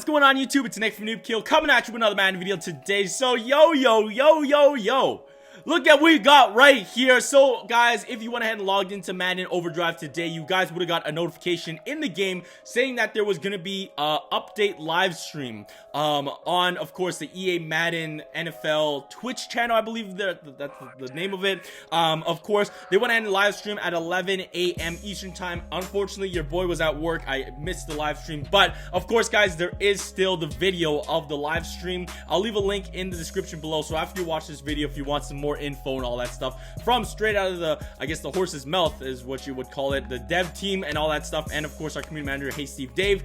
What's going on YouTube? It's Nick from NoobKill coming at you with another Madden video today. So yo, look at what we got right here. So guys, if you went ahead and logged into Madden Overdrive today, you guys would have got a notification in the game saying that there was going to be a update live stream on, of course, the EA Madden NFL Twitch channel. I believe that's the name of it. Of course, they went ahead and live stream at 11 a.m. Eastern time. Unfortunately, your boy was at work. I missed the live stream, but of course, guys, there is still the video of the live stream. I'll leave a link in the description below. So after you watch this video, if you want some more info and all that stuff from straight out of the, I guess, the horse's mouth is what you would call it, the dev team and all that stuff, and of course our community manager, Hey Steve Dave,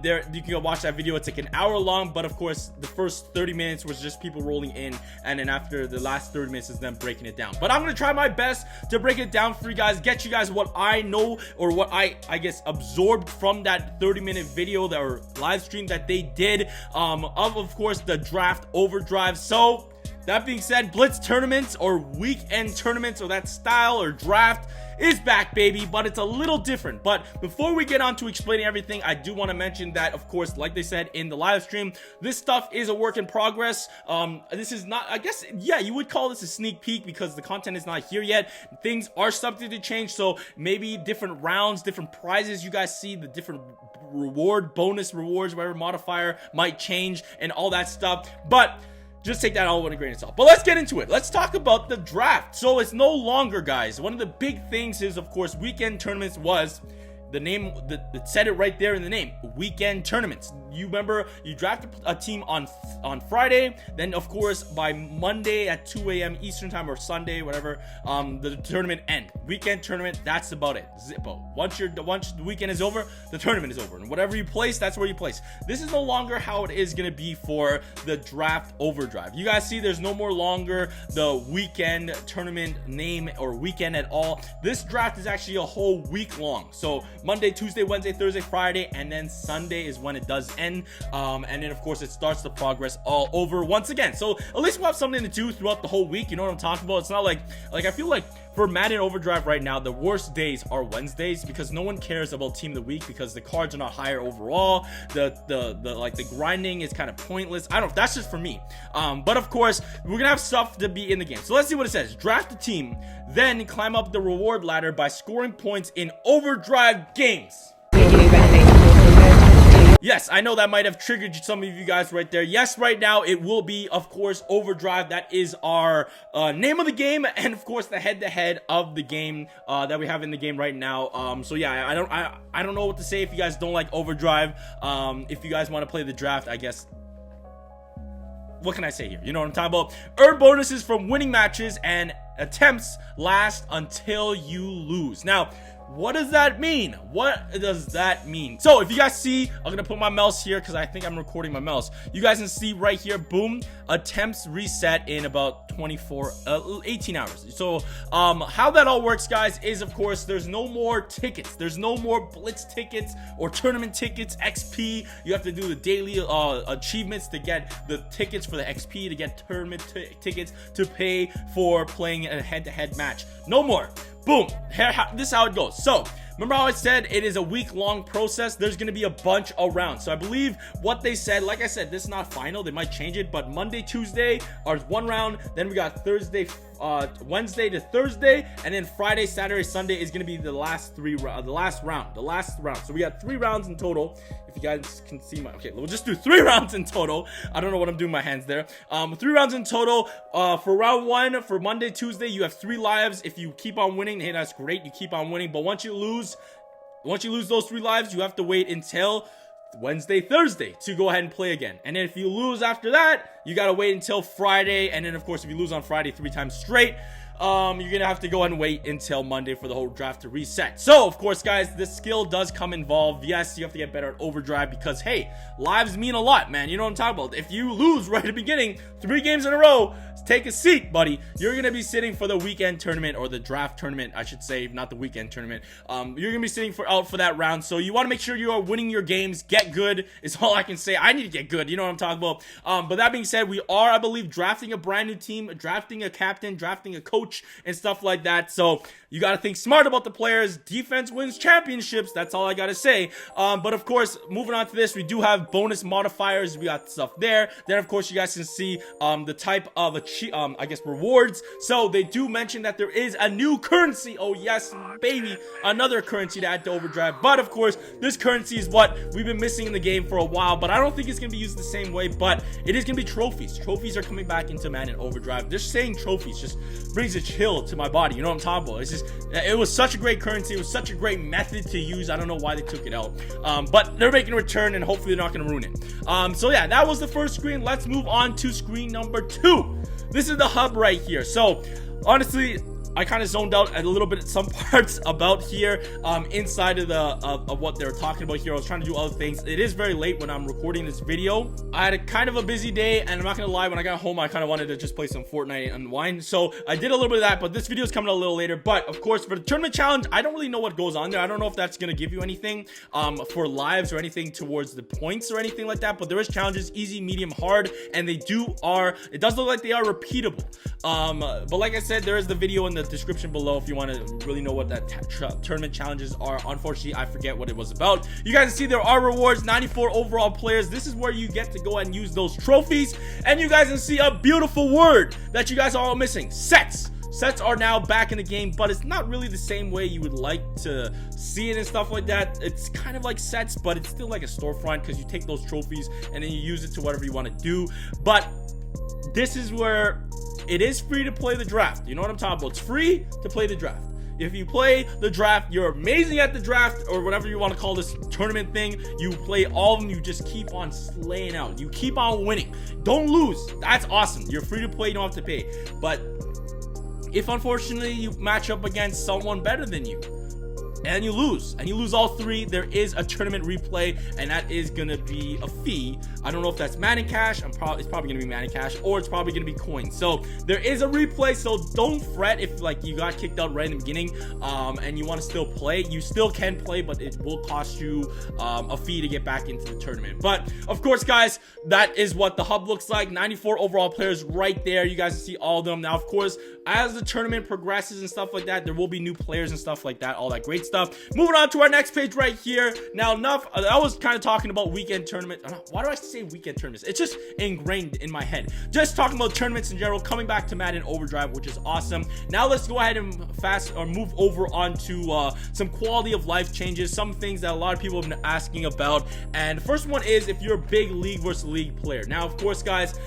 there you can go watch that video. It's like an hour long, but of course the first 30 minutes was just people rolling in, and then after the last 30 minutes is them breaking it down. But I'm gonna try my best to break it down for you guys, get you guys what I know, or what I guess absorbed from that 30-minute video that or live stream that they did of course the draft overdrive. So that being said, blitz tournaments or weekend tournaments or that style or draft is back, baby, but it's a little different. But before we get on to explaining everything, I do want to mention that, of course, like they said in the live stream, this stuff is a work in progress. This is not, I guess, yeah, you would call this a sneak peek because the content is not here yet. Things are subject to change, so maybe different rounds, different prizes you guys see, the different bonus rewards, whatever modifier might change and all that stuff. But just take that all with a grain of salt. But let's get into it. Let's talk about the draft. So it's no longer, guys, one of the big things is, of course, weekend tournaments was the name that said it right there in the name, weekend tournaments. You remember you drafted a team on Friday, then of course by Monday at 2 a.m. Eastern time, or Sunday, whatever, the tournament end. Weekend tournament, that's about it. Zippo. Once the weekend is over, the tournament is over, and whatever you place, that's where you place. This is no longer how it is going to be for the draft overdrive. You guys see there's no more longer the weekend tournament name or weekend at all. This draft is actually a whole week long. So Monday, Tuesday, Wednesday, Thursday, Friday, and then Sunday is when it does end. And then of course it starts the progress all over once again. So at least we'll have something to do throughout the whole week. You know what I'm talking about? It's not like I feel like for Madden Overdrive right now, the worst days are Wednesdays because no one cares about Team of the Week because the cards are not higher overall. The grinding is kind of pointless. I don't know. That's just for me. But of course, we're gonna have stuff to be in the game. So let's see what it says. Draft a team, then climb up the reward ladder by scoring points in Overdrive games. Yes, I know that might have triggered some of you guys right there. Yes, right now it will be, of course, Overdrive. That is our name of the game, and of course the head-to-head of the game that we have in the game right now. So yeah, I don't know what to say if you guys don't like Overdrive. If you guys want to play the draft, I guess. What can I say here? You know what I'm talking about? Earn bonuses from winning matches and attempts last until you lose. Now, what does that mean? What does that mean? So if you guys see, I'm gonna put my mouse here because I think I'm recording my mouse. You guys can see right here, boom, attempts reset in about 18 hours. So how that all works, guys, is of course there's no more tickets. There's no more blitz tickets or tournament tickets, XP. You have to do the daily achievements to get the tickets for the XP, to get tournament tickets to pay for playing a head-to-head match. No more. Boom. This is how it goes. So remember how I said it is a week-long process? There's going to be a bunch of rounds. So I believe what they said, like I said, this is not final. They might change it, but Monday, Tuesday are one round. Then we got Thursday, Wednesday to Thursday, and then Friday, Saturday, Sunday is going to be the last round. So we got 3 rounds in total. If you guys can see okay, we'll just do 3 rounds in total. I don't know what I'm doing with my hands there. 3 rounds in total. For round 1, for Monday, Tuesday, you have 3 lives. If you keep on winning, hey, that's great. You keep on winning, but once you lose those 3 lives, you have to wait until Wednesday, Thursday to go ahead and play again. And then if you lose after that, you gotta wait until Friday. And then of course, if you lose on Friday 3 times straight, you're gonna have to go ahead and wait until Monday for the whole draft to reset. So of course, guys, this skill does come involved. Yes, you have to get better at Overdrive because hey, lives mean a lot, man. You know what I'm talking about. If you lose right at the beginning 3 games in a row, take a seat, buddy. You're gonna be sitting for the weekend tournament, or the draft tournament, I should say, not the weekend tournament. You're gonna be sitting out for that round. So you want to make sure you are winning your games. Get good is all I can say. I need to get good. You know what I'm talking about. But that being said, we are, I believe, drafting a brand new team, drafting a captain, drafting a coach coach and stuff like that. So you got to think smart about the players. Defense wins championships. That's all I got to say. But of course, moving on to this, we do have bonus modifiers. We got stuff there. Then of course, you guys can see the type of I guess rewards. So they do mention that there is a new currency. Oh yes, baby, another currency to add to Overdrive. But of course, this currency is what we've been missing in the game for a while. But I don't think it's gonna be used the same way. But it is gonna be trophies. Trophies are coming back into Madden Overdrive. Just saying trophies just brings a chill to my body. You know what I'm talking about? It's just, it was such a great currency. It was such a great method to use. I don't know why they took it out. But they're making a return, and hopefully they're not gonna ruin it. So yeah, that was the first screen. Let's move on to screen number 2. This is the hub right here. So honestly, I kind of zoned out a little bit at some parts about here inside of the of what they're talking about here. I was trying to do other things. It is very late when I'm recording this video. I had a kind of a busy day, and I'm not gonna lie, when I got home I kind of wanted to just play some Fortnite and unwind, so I did a little bit of that. But this video is coming a little later. But of course, for the tournament challenge, I don't really know what goes on there. I don't know if that's gonna give you anything for lives or anything towards the points or anything like that. But there is challenges, easy, medium, hard, and it does look like they are repeatable. But like I said, there is the video in the description below if you want to really know what that tournament challenges are. Unfortunately, I forget what it was about. You guys see there are rewards, 94 overall players. This is where you get to go and use those trophies, and you guys can see a beautiful word that you guys are all missing: sets. Sets are now back in the game, but it's not really the same way you would like to see it and stuff like that. It's kind of like sets, but it's still like a storefront, because you take those trophies and then you use it to whatever you want to do. But this is where it is free to play the draft. You know what I'm talking about? It's free to play the draft. If you play the draft, you're amazing at the draft, or whatever you want to call this tournament thing. You play all of them. You just keep on slaying out. You keep on winning. Don't lose. That's awesome. You're free to play. You don't have to pay. But if unfortunately you match up against someone better than you, and you lose all 3, there is a tournament replay, and that is gonna be a fee. I don't know if that's Madden Cash. It's probably gonna be Madden Cash, or it's probably gonna be coins. So there is a replay, so don't fret if like you got kicked out right in the beginning and you want to still play. You still can play, but it will cost you a fee to get back into the tournament. But of course, guys, that is what the hub looks like. 94 overall players right there. You guys can see all of them. Now, of course, as the tournament progresses and stuff like that, there will be new players and stuff like that, all that great stuff. Moving on to our next page right here. Now, enough. I was kind of talking about weekend tournament. Why do I say weekend tournaments? It's just ingrained in my head. Just talking about tournaments in general, coming back to Madden Overdrive, which is awesome. Now let's go ahead and move over onto some quality of life changes, some things that a lot of people have been asking about. And the first one is if you're a big league versus league player. Now, of course, guys,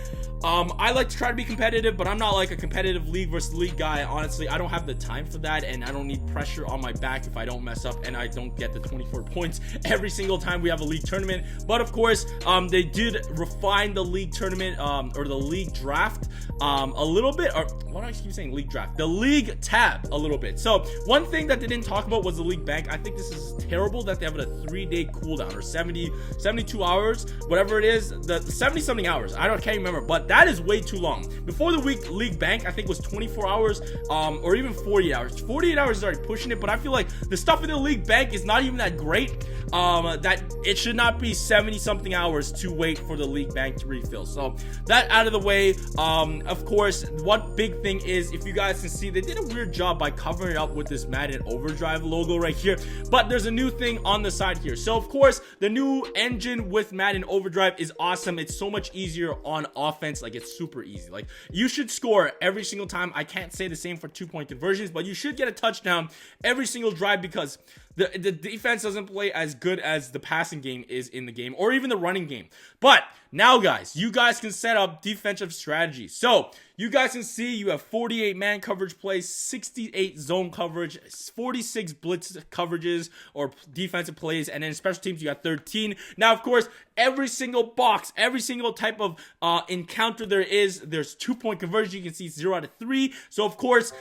I like to try to be competitive, but I'm not like a competitive league versus league guy. Honestly, I don't have the time for that, and I don't need pressure on my back if I don't mess up and I don't get the 24 points every single time we have a league tournament. But of course, they did refine the league tournament or the league draft a little bit. Or why do I keep saying league draft? The league tab a little bit. So one thing that they didn't talk about was the league bank. I think this is terrible that they have a 3-day cooldown, or 72 hours, whatever it is, the 70 something hours. Can't remember, but that is way too long. Before the week league bank, I think was 24 hours or even 48 hours. 48 hours is already pushing it, but I feel like the stuff in the league bank is not even that great, that it should not be 70 something hours to wait for the league bank to refill. So that out of the way. Of course, one big thing is, if you guys can see, they did a weird job by covering it up with this Madden Overdrive logo right here, but there's a new thing on the side here. So of course, the new engine with Madden Overdrive is awesome. It's so much easier on offense. Like, it's super easy. Like, you should score every single time. I can't say the same for 2-point conversions, but you should get a touchdown every single drive, because the defense doesn't play as good as the passing game is in the game, or even the running game. But now, guys, you guys can set up defensive strategies. So you guys can see you have 48 man coverage plays, 68 zone coverage, 46 blitz coverages or defensive plays, and then special teams you got 13. Now, of course, every single box, every single type of encounter there's 2-point conversion. You can see 0 out of 3. So of course,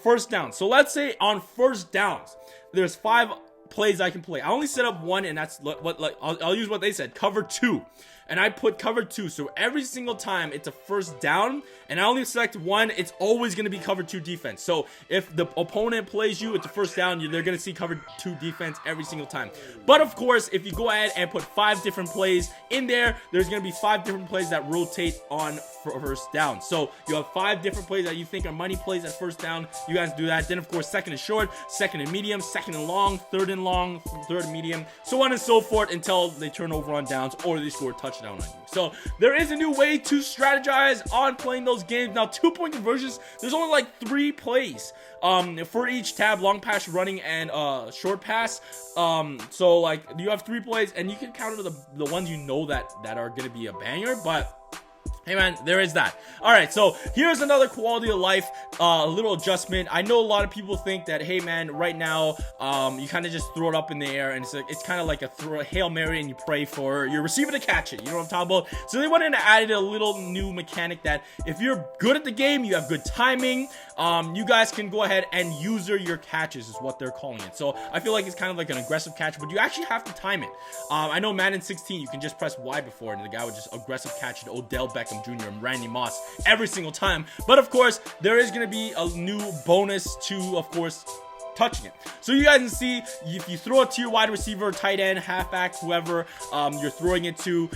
first down. So let's say on first downs, there's 5 plays I can play. I only set up one, and that's what I'll use what they said, cover 2. And I put cover 2, so every single time it's a first down, and I only select one, it's always going to be cover 2 defense. So if the opponent plays you, it's a first down, they're going to see cover 2 defense every single time. But of course, if you go ahead and put 5 different plays in there, there's going to be 5 different plays that rotate on first down. So you have 5 different plays that you think are money plays at first down. You guys do that. Then of course, second and short, second and medium, second and long, third and long, third and medium, so on and so forth until they turn over on downs or they score a touchdown on you. So there is a new way to strategize on playing those games. Now, 2-point conversions, there's only like 3 plays for each tab: long pass, running, and short pass. So like you have 3 plays, and you can counter the ones you know that are going to be a banger, but hey man, there is that. All right, so here's another quality of life little adjustment. I know a lot of people think that, hey man, right now you kind of just throw it up in the air, and it's kind of like a Hail Mary, and you pray for your receiver to catch it. You know what I'm talking about? So they went in and added a little new mechanic that if you're good at the game, you have good timing, you guys can go ahead and user your catches is what they're calling it. So I feel like it's kind of like an aggressive catch, but you actually have to time it. I know Madden 16, you can just press Y before, and the guy would just aggressive catch it. Odell Beckham Jr. and Randy Moss every single time. But of course, there is going to be a new bonus to, of course, touching it. So you guys can see, if you throw it to your wide receiver, tight end, halfback, whoever you're throwing it to,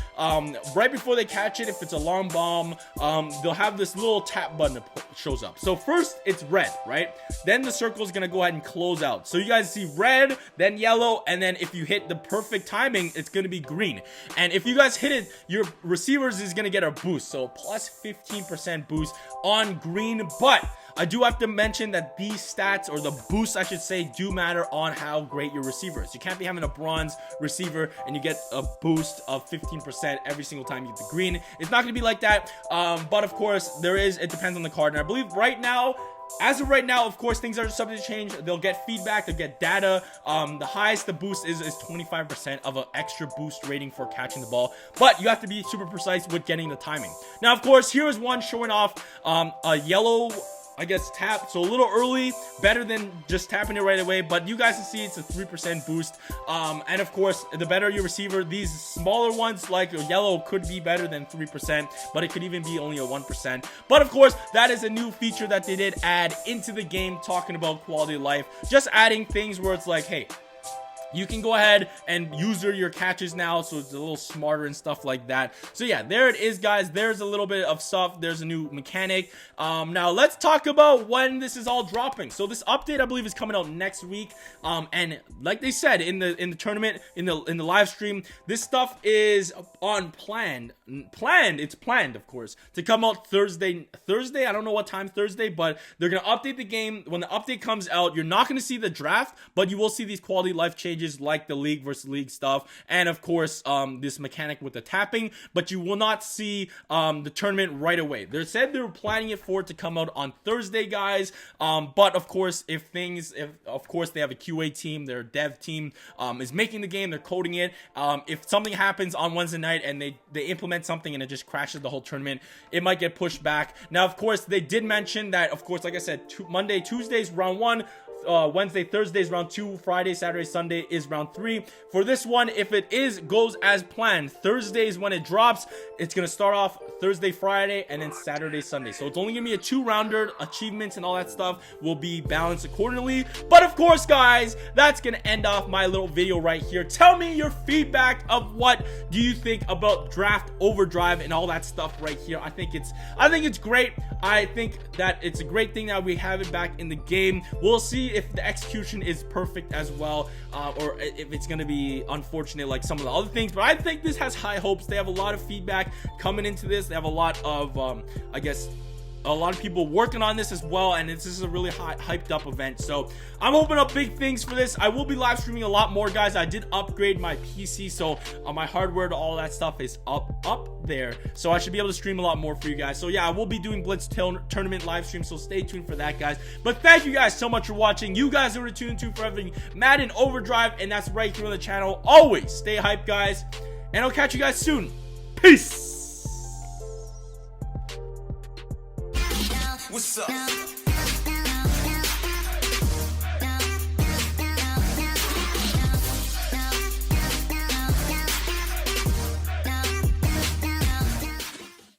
right before they catch it, if it's a long bomb, they'll have this little tap button that shows up. So first it's red, right? Then the circle is going to go ahead and close out. So you guys see red, then yellow, and then if you hit the perfect timing, it's going to be green. And if you guys hit it, your receivers is going to get a boost. So plus 15% boost on green. But I do have to mention that these stats, or the boosts I should say, do matter on how great your receiver is. You can't be having a bronze receiver and you get a boost of 15% every single time you get the green. It's not going to be like that, but of course it depends on the card. And I believe right now, as of right now, of course, things are subject to change. They'll get feedback, they'll get data. The highest the boost is 25% of an extra boost rating for catching the ball, but you have to be super precise with getting the timing. Now, of course, here is one showing off a yellow, I guess, tap, so a little early, better than just tapping it right away, but you guys can see it's a 3% boost. And of course, the better your receiver, these smaller ones like yellow could be better than 3%, but it could even be only a 1%. But of course, that is a new feature that they did add into the game, talking about quality of life, just adding things where it's like, hey, you can go ahead and user your catches now, so it's a little smarter and stuff like that. So yeah, there it is, guys. There's a little bit of stuff. There's a new mechanic. Now let's talk about when this is all dropping. So this update, I believe, is coming out next week. And like they said in the tournament, in the live stream, this stuff is planned. It's planned, of course, to come out Thursday. I don't know what time Thursday, but they're gonna update the game. When the update comes out, you're not gonna see the draft, but you will see these quality of life changes, like the league versus league stuff, and of course this mechanic with the tapping, but you will not see the tournament right away. They said they were planning it for it to come out on Thursday, guys, but of course, if of course they have a QA team, their dev team is making the game, they're coding it, if something happens on Wednesday night and they implement something and it just crashes the whole tournament, it might get pushed back. Now, of course, they did mention that, of course, like I said, Monday, Tuesday's round 1, Wednesday, Thursday's round 2, Friday, Saturday, Sunday is round 3. For this one, if it goes as planned, Thursday is when it drops. It's gonna start off Thursday, Friday, and then Saturday, Sunday. So it's only gonna be a 2-rounder. Achievements and all that stuff will be balanced accordingly. But of course, guys, that's gonna end off my little video right here. Tell me your feedback of what do you think about Draft Overdrive and all that stuff right here. I think it's great. I think that it's a great thing that we have it back in the game. We'll see if the execution is perfect as well, or if it's going to be unfortunate like some of the other things, but I think this has high hopes. They have a lot of feedback coming into this. They have a lot of I guess a lot of people working on this as well, and this is a really hyped up event. So I'm hoping up big things for this. I will be live streaming a lot more, guys. I did upgrade my PC, so my hardware to all that stuff is up there, so I should be able to stream a lot more for you guys. So yeah, I will be doing Blitz tournament live stream, so stay tuned for that, guys. But thank you guys so much for watching. You guys are tuned to for everything Madden Overdrive, and that's right here on the channel. Always stay hyped, guys, and I'll catch you guys soon. Peace. What's up?